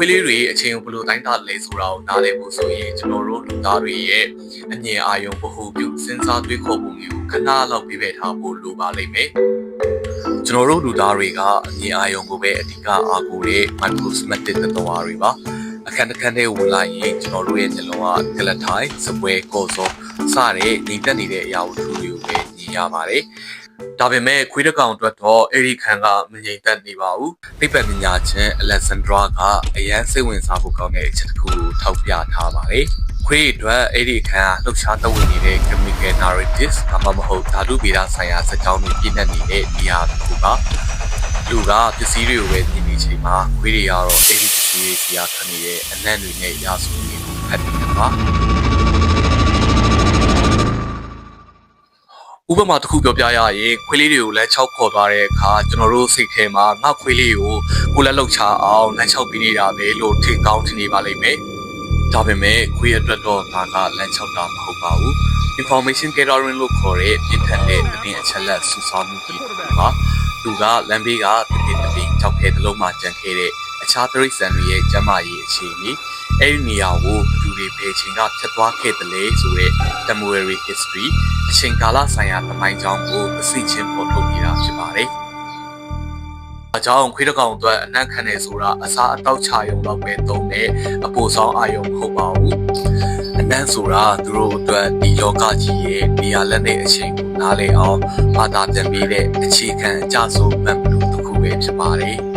ခွေးလေးတွေအချိန်ကိုဘယ်လိုတိုင်းတာလဲဆိုတာကိုနားလည်ဖို့ဆိုရင်ကျွန်တော်တို့လူသားတွေရဲ့အမြင်အာရုံဗဟုပြုစဉ်းစားတွေးခေါ်ပုံမျိုးခဏလောက်ပြည့်ထားဖို့လိုပါလိမ့်မယ်ကျွန်တော်တို့လူသားတွေကအမြင်အာရုံကိုပဲအဓိကအားကိုးတဲ့ microscopic သတ္တဝါတွေပါအခန်းတစ်ခန်းထဲဝင်လာရင်ကျွန်တော်တို့ရဲ့နှလုံးကကလထိုင်စပွဲကော့စောစတဲ့ညီတက်နေတဲ့အရာဝတ္ထုတွေကိုပဲမြင်ရပါတယ်ဒါပေမဲ့ခွေးတစ်ကောင်အတွက်တော့အဲ့ဒီခန်းကမငြိမ်သက်နေပါဘူးသိပ္ပံပညာရှင်အလက်ဇန်ဒရာကအရန်စိတ်ဝင်စားဖို့ကောင်းတဲ့အချက်တစ်ခုကိုထောက်ပြထားပါတယ်ခွေးအတွက်အဲ့ဒီခန်းကလှုပ်ရှားသက်ဝင်နေတဲ့ chemical narratives ဒါမှမဟုတ်ဓာတုဗေဒဆိုင်ရာစကားတွေပြည့်နှက်နေတဲ့နေရာတစ်ခုပါလူကပစ္စည်းတွေကိုပဲမြင်နေချိန်မှာခွေးတွေကတော့အဲ့ဒီပစ္စည်းတွေစီအားထွက်နေတဲ့အနံ့တွေနဲ့ရာစုတွေကိုဖတ်နေတာပါဥပမာတစ်ခုပြောပြရရင်ခွေးလေးတွေကိုလမ်းချောက်ခေါ်သွားတဲ့အခါကျွန်တော်တို့စိတ်ထဲမှာငါခွေးလေးကိုကိုလက်လောက်ချအောင်လမ်းချောက်ပြီးနေတာပဲလို့ထင်ကောင်းထင်နေပါလိမ့်မယ်။ဒါပေမဲ့ခွေးအတွက်တော့ငါကလမ်းချောက်တာမဟုတ်ပါဘူး။ information gathering လို့ခေါ်တဲ့ပြင်ထန်တဲ့သတင်းအချက်အလက်စုဆောင်းမှုကြီးပါ။သူကလမ်းဘေးကသတင်းကြောက်ခဲတစ်လုံးမှကြံခဲ့တဲ့အခြားတိရစ္ဆာန်တွေရဲ့ကျန်းမာရေးအခြေအနေအဲ့ဒီနေရာကိုလူတွေဘယ်ချိန်ကဖြတ်သွားခဲ့တယ်လဲဆိုတဲ့ temporary history အချိန်ကာလဆိုင်ရာသမိုင်းကြောင်းကိုအသိချင်းပေါ်ထုတ်နေတာဖြစ်ပါတယ်။အကြောင်းခွေးတစ်ကောင်အတွက်အနံ့ခံနေဆိုတာအစားအသောက်ချရုံတော့ပဲသုံးတဲ့အပိုဆောင်အာရုံမဟုတ်ပါဘူး။အနံ့ဆိုတာသူတို့အတွက်ဒီလောကကြီးရဲ့နေရာလက်နဲ့အချိန်ကိုနားလည်အောင်ဘာသာပြန်ပေးတဲ့အခြေခံအကျဆုံးမှန်မှုတစ်ခုပဲဖြစ်ပါတယ်။